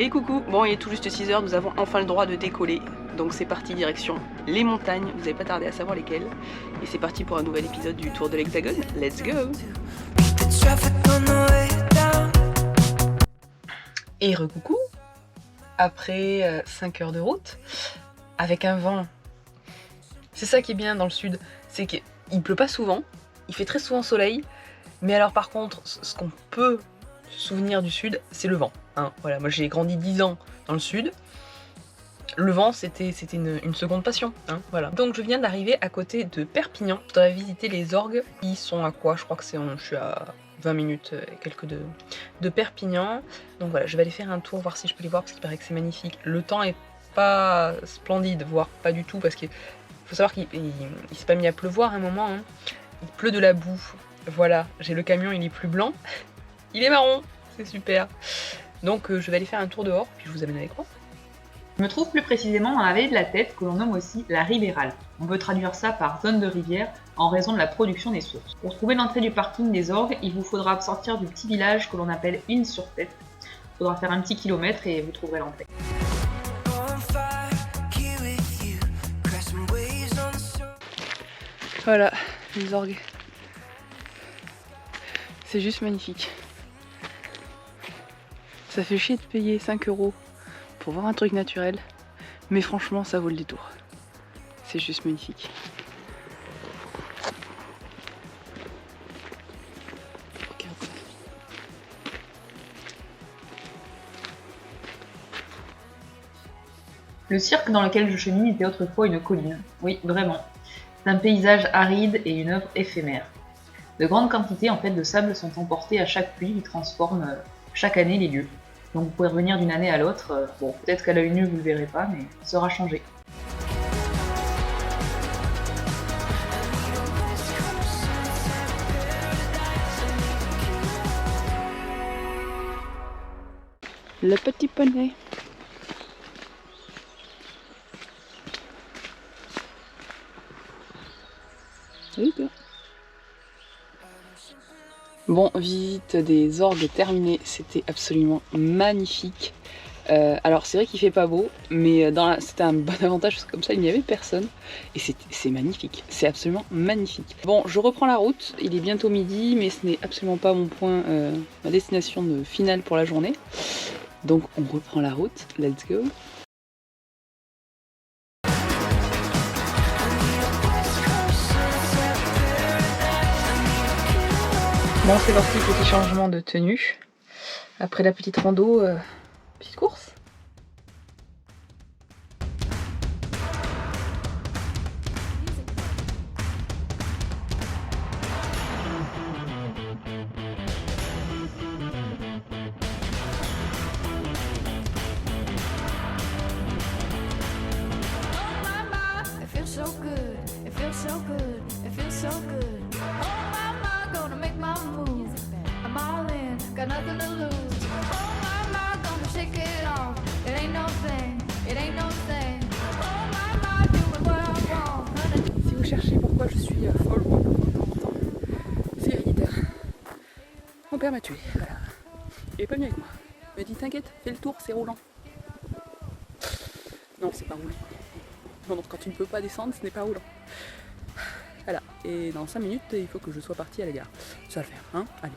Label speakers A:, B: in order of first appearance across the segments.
A: Et coucou, bon il est tout juste 6 h, nous avons enfin le droit de décoller. Donc c'est parti direction les montagnes, vous n'avez pas tardé à savoir lesquelles. Et c'est parti pour un nouvel épisode du Tour de l'Hexagone, let's go! Et recoucou, après 5 heures de route, avec un vent. C'est ça qui est bien dans le sud, c'est qu'il pleut pas souvent, il fait très souvent soleil, mais alors par contre, ce qu'on peut se souvenir du sud, c'est le vent. Hein. Voilà, moi j'ai grandi 10 ans dans le sud, le vent c'était une seconde passion. Hein, voilà. Donc je viens d'arriver à côté de Perpignan, je dois visiter les orgues, qui sont à quoi? Je crois que je suis à 20 minutes et quelques de Perpignan. Donc voilà, je vais aller faire un tour, voir si je peux les voir, parce qu'il paraît que c'est magnifique. Le temps est pas splendide, voire pas du tout, parce qu'il faut savoir qu'il s'est pas mis à pleuvoir à un moment. Hein. Il pleut de la boue. Voilà, j'ai le camion, il est plus blanc. Il est marron, c'est super. Donc je vais aller faire un tour dehors, puis je vous amène avec moi.
B: Je me trouve plus précisément dans la vallée de la Tête, que l'on nomme aussi la Ribérale. On peut traduire ça par zone de rivière en raison de la production des sources. Pour trouver l'entrée du parking des orgues, il vous faudra sortir du petit village que l'on appelle Ines-sur-Tête. Il faudra faire un petit kilomètre et vous trouverez l'entrée.
A: Voilà, les orgues. C'est juste magnifique. Ça fait chier de payer 5 € pour voir un truc naturel, mais franchement ça vaut le détour. C'est juste magnifique. Regarde ça.
B: Le cirque dans lequel je chemine était autrefois une colline. Oui, vraiment. C'est un paysage aride et une œuvre éphémère. De grandes quantités en fait de sable sont emportées à chaque pluie qui transforme chaque année les lieux. Donc vous pouvez revenir d'une année à l'autre. Bon, peut-être qu'à l'œil nu vous ne le verrez pas, mais ça sera changé.
A: Le petit poney. Bon, visite des orgues terminée, c'était absolument magnifique. Alors c'est vrai qu'il fait pas beau, mais c'était un bon avantage parce que comme ça il n'y avait personne. Et c'est magnifique, c'est absolument magnifique. Bon, je reprends la route, il est bientôt midi, mais ce n'est absolument pas mon point, ma destination finale pour la journée. Donc on reprend la route, let's go. Bon, c'est parti, petit changement de tenue. Après la petite rando, petite course. Si vous cherchez pourquoi je suis folle, c'est héréditaire. Mon père m'a tué, voilà. Il est pas venu avec moi. Il m'a dit t'inquiète, fais le tour, c'est roulant. Non, c'est pas roulant. Non, donc quand tu ne peux pas descendre, ce n'est pas roulant. Voilà, et dans 5 minutes, il faut que je sois partie à la gare. Ça va le faire, hein? Allez.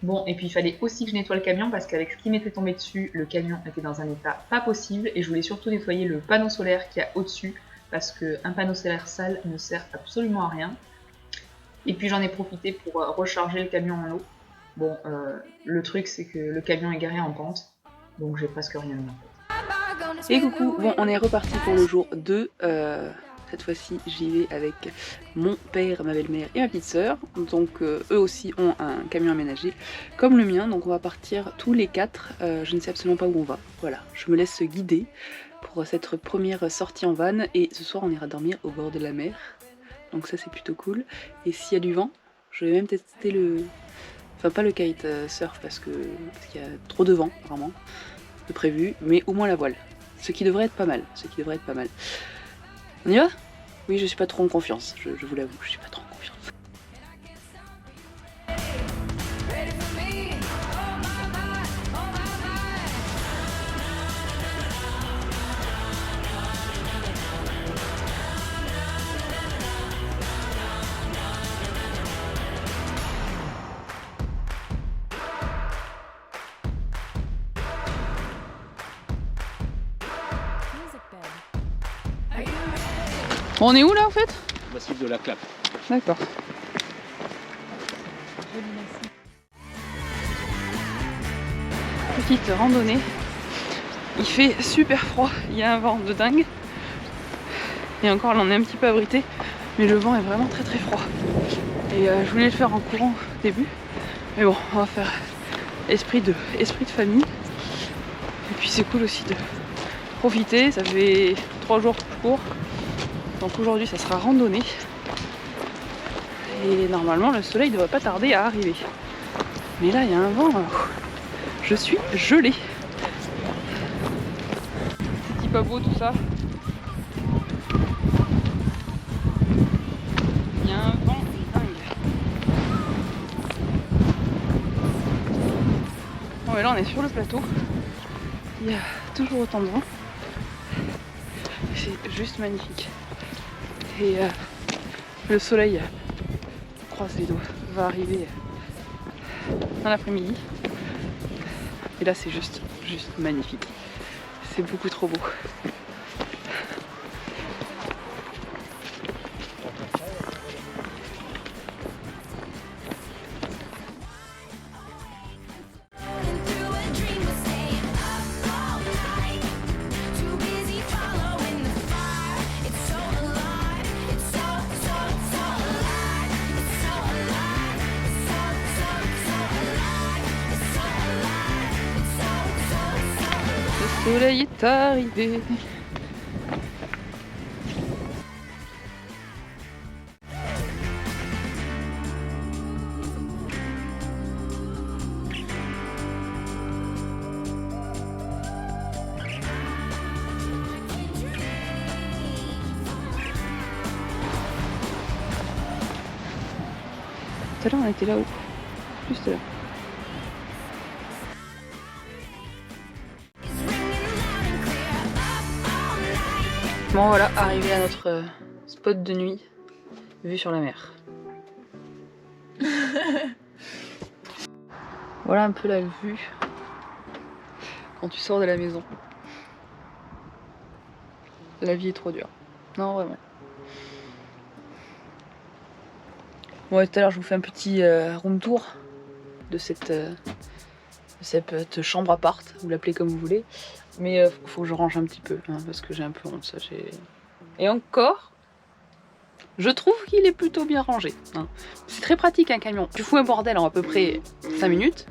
B: Bon, et puis il fallait aussi que je nettoie le camion parce qu'avec ce qui m'était tombé dessus, le camion était dans un état pas possible et je voulais surtout nettoyer le panneau solaire qu'il y a au-dessus parce qu'un panneau solaire sale ne sert absolument à rien. Et puis j'en ai profité pour recharger le camion en eau. Bon, le truc c'est que le camion est garé en pente, donc j'ai presque rien mis en fait.
A: Et coucou, bon on est reparti pour le jour 2. Cette fois-ci j'y vais avec mon père, ma belle-mère et ma petite sœur. Donc eux aussi ont un camion aménagé comme le mien. Donc on va partir tous les 4. Je ne sais absolument pas où on va. Voilà, je me laisse guider pour cette première sortie en van. Et ce soir on ira dormir au bord de la mer. Donc ça c'est plutôt cool. Et s'il y a du vent, je vais même tester enfin pas le kite surf parce qu'il y a trop de vent vraiment de prévu. Mais au moins la voile. Ce qui devrait être pas mal. On y va? Oui, je suis pas trop en confiance, je vous l'avoue, je suis pas trop en confiance. On est où là en fait?
C: Massif de la Clappe.
A: D'accord. Petite randonnée. Il fait super froid, il y a un vent de dingue. Et encore là on est un petit peu abrité, mais le vent est vraiment très très froid. Et je voulais le faire en courant au début. Mais bon, on va faire esprit de famille. Et puis c'est cool aussi de profiter. Ça fait 3 jours que je cours. Donc aujourd'hui ça sera randonnée. Et normalement le soleil ne devrait pas tarder à arriver. Mais là il y a un vent. Je suis gelée. C'est pas beau tout ça. Il y a un vent dingue. Bon et là on est sur le plateau. Il y a toujours autant de vent. C'est juste magnifique. Et le soleil, croise les doigts, va arriver dans l'après-midi. Et là c'est juste magnifique. C'est beaucoup trop beau. Le soleil est arrivé. Tout à l'heure on était là-haut, juste là. Bon voilà, arrivé à notre spot de nuit, vue sur la mer. Voilà un peu la vue quand tu sors de la maison. La vie est trop dure. Non vraiment. Bon, tout à l'heure je vous fais un petit room tour de cette chambre appart, vous l'appelez comme vous voulez. Mais faut que je range un petit peu, hein, parce que j'ai un peu honte. Ça, et encore, je trouve qu'il est plutôt bien rangé. Hein. C'est très pratique un camion. Tu fous un bordel en à peu près 5 minutes,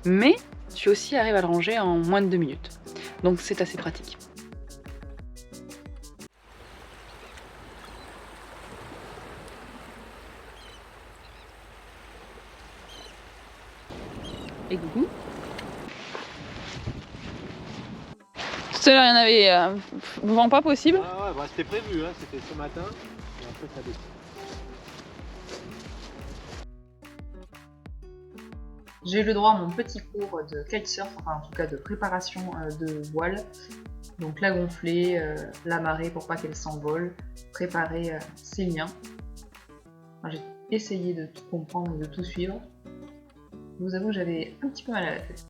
A: mais tu aussi arrives à le ranger en moins de 2 minutes. Donc c'est assez pratique. Et coucou. Tout à l'heure, il y en avait vent pas possible.
C: Ah ouais, bah, c'était prévu, hein, c'était ce matin. Et après, ça descend.
B: J'ai eu le droit à mon petit cours de kitesurf, enfin en tout cas de préparation de voile. Donc la gonfler, la marrer pour pas qu'elle s'envole, préparer ses liens. Enfin, j'ai essayé de tout comprendre et de tout suivre. Je vous avoue que j'avais un petit peu mal à la tête.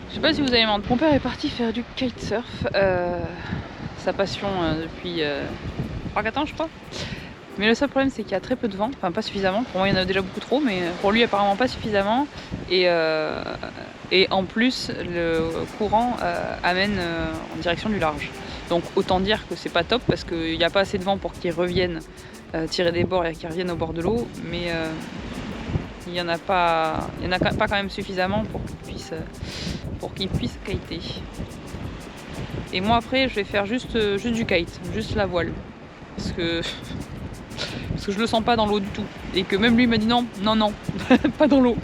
A: Je sais pas si vous avez demandé. Mon père est parti faire du kitesurf, sa passion depuis 3-4 ans je crois. Mais le seul problème c'est qu'il y a très peu de vent, enfin pas suffisamment, pour moi il y en a déjà beaucoup trop, mais pour lui apparemment pas suffisamment. Et en plus le courant amène en direction du large. Donc autant dire que c'est pas top parce qu'il n'y a pas assez de vent pour qu'il revienne tirer des bords et qu'il revienne au bord de l'eau, mais il y en a pas quand même suffisamment pour qu'il puisse kiter. Et moi après je vais faire juste du kite, juste la voile. Parce que je le sens pas dans l'eau du tout. Et que même lui m'a dit non, pas dans l'eau.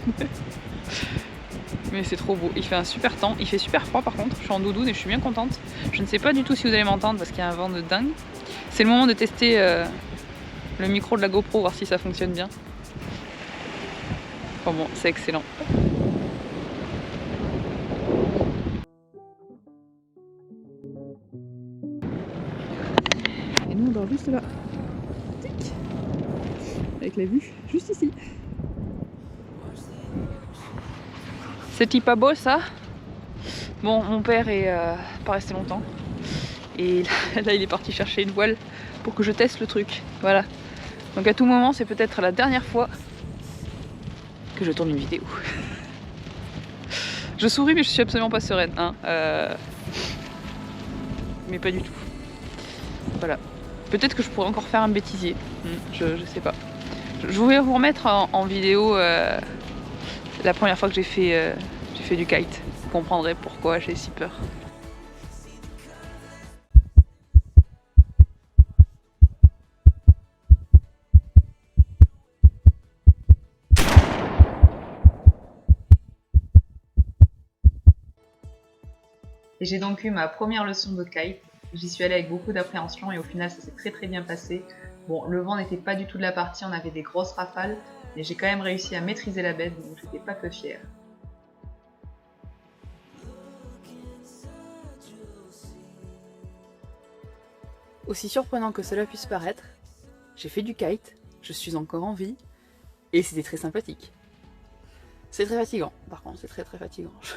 A: Mais c'est trop beau, il fait un super temps, il fait super froid par contre, je suis en doudoune et je suis bien contente. Je ne sais pas du tout si vous allez m'entendre parce qu'il y a un vent de dingue. C'est le moment de tester le micro de la GoPro, voir si ça fonctionne bien. Enfin bon, c'est excellent. juste là. Tic. Avec la vue juste ici. C'est pas beau ça? Bon, mon père est pas resté longtemps. Et là, il est parti chercher une voile pour que je teste le truc. Voilà. Donc à tout moment, c'est peut-être la dernière fois que je tourne une vidéo. Je souris, mais je suis absolument pas sereine. Hein. Mais pas du tout. Voilà. Peut-être que je pourrais encore faire un bêtisier. Je sais pas. Je voulais vous remettre en vidéo la première fois que j'ai fait du kite. Vous comprendrez pourquoi j'ai si peur.
B: Et j'ai donc eu ma première leçon de kite. J'y suis allée avec beaucoup d'appréhension et au final ça s'est très bien passé. Bon, le vent n'était pas du tout de la partie, on avait des grosses rafales, mais j'ai quand même réussi à maîtriser la bête, donc j'étais pas peu fière.
A: Aussi surprenant que cela puisse paraître, j'ai fait du kite, je suis encore en vie, et c'était très sympathique. C'est très fatigant, par contre, c'est très fatigant. Je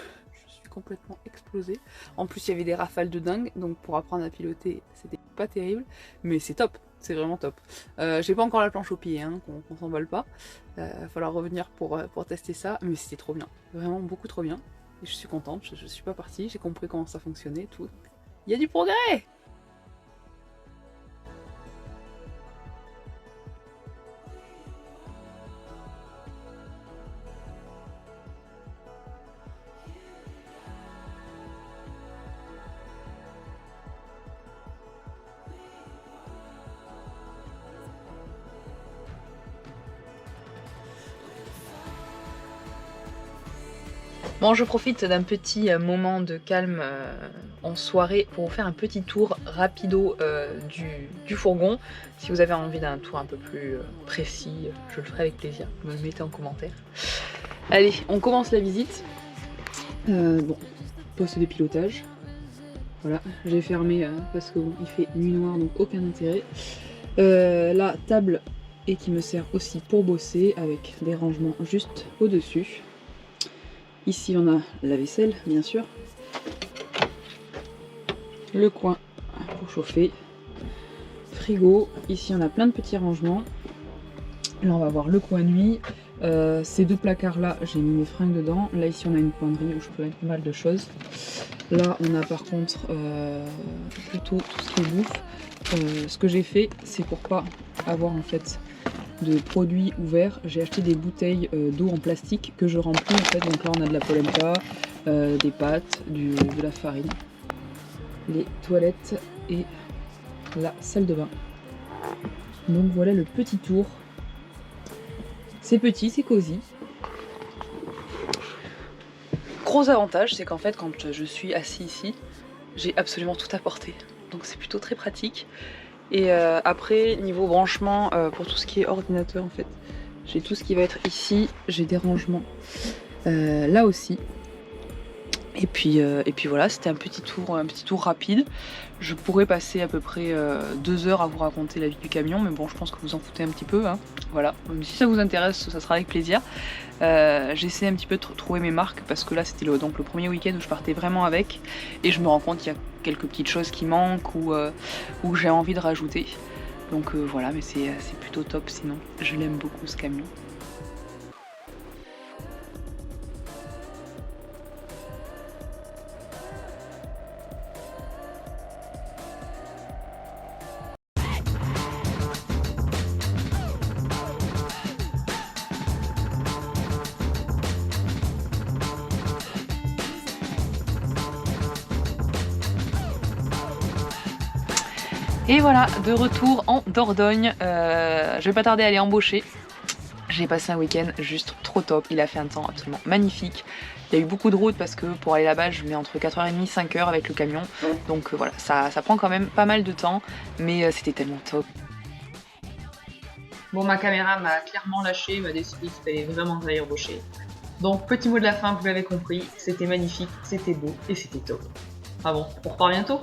A: suis complètement explosée. En plus, il y avait des rafales de dingue, donc pour apprendre à piloter, c'était pas terrible, mais c'est top, c'est vraiment top. J'ai pas encore la planche au pied, hein, qu'on s'emballe pas. Va falloir revenir pour tester ça, mais c'était trop bien, vraiment beaucoup trop bien. Et je suis contente, je suis pas partie, j'ai compris comment ça fonctionnait, tout. Il y a du progrès! Bon, je profite d'un petit moment de calme en soirée pour vous faire un petit tour rapido du fourgon. Si vous avez envie d'un tour un peu plus précis, je le ferai avec plaisir. Vous me le mettez en commentaire. Allez, on commence la visite. Bon, poste de pilotage. Voilà, j'ai fermé parce qu'il fait nuit noire, donc aucun intérêt. La table et qui me sert aussi pour bosser avec des rangements juste au-dessus. Ici on a la vaisselle bien sûr, le coin pour chauffer, frigo, ici on a plein de petits rangements. Là on va voir le coin nuit, ces deux placards là j'ai mis mes fringues dedans, là ici on a une poinderie où je peux mettre pas mal de choses. Là on a par contre plutôt tout ce qui est bouffe. Ce que j'ai fait c'est pour pas avoir en fait de produits ouverts, j'ai acheté des bouteilles d'eau en plastique que je remplis en fait. Donc là on a de la polenta, des pâtes, de la farine, les toilettes et la salle de bain. Donc voilà le petit tour. C'est petit, c'est cosy. Gros avantage, c'est qu'en fait quand je suis assis ici, j'ai absolument tout à portée. Donc c'est plutôt très pratique. Et après, niveau branchement, pour tout ce qui est ordinateur en fait, j'ai tout ce qui va être ici, j'ai des rangements là aussi. Et puis voilà, c'était un petit tour rapide. Je pourrais passer à peu près 2 heures à vous raconter la vie du camion, mais bon, je pense que vous en foutez un petit peu. Hein. Voilà, si ça vous intéresse, ça sera avec plaisir. J'essaie un petit peu de trouver mes marques parce que là c'était donc le premier week-end où je partais vraiment avec et je me rends compte qu'il y a quelques petites choses qui manquent ou j'ai envie de rajouter. Donc voilà, mais c'est plutôt top sinon. Je l'aime beaucoup ce camion. Et voilà, de retour en Dordogne. Je vais pas tarder à aller embaucher. J'ai passé un week-end juste trop top. Il a fait un temps absolument magnifique. Il y a eu beaucoup de route parce que pour aller là-bas, je mets entre 4h30 et 5h avec le camion. Donc voilà, ça prend quand même pas mal de temps. Mais c'était tellement top.
B: Bon, ma caméra m'a clairement lâché, m'a décidé qu'il fallait vraiment que j'aille embaucher. Donc petit mot de la fin, vous l'avez compris, c'était magnifique, c'était beau et c'était top. Ah bon, on repart bientôt ?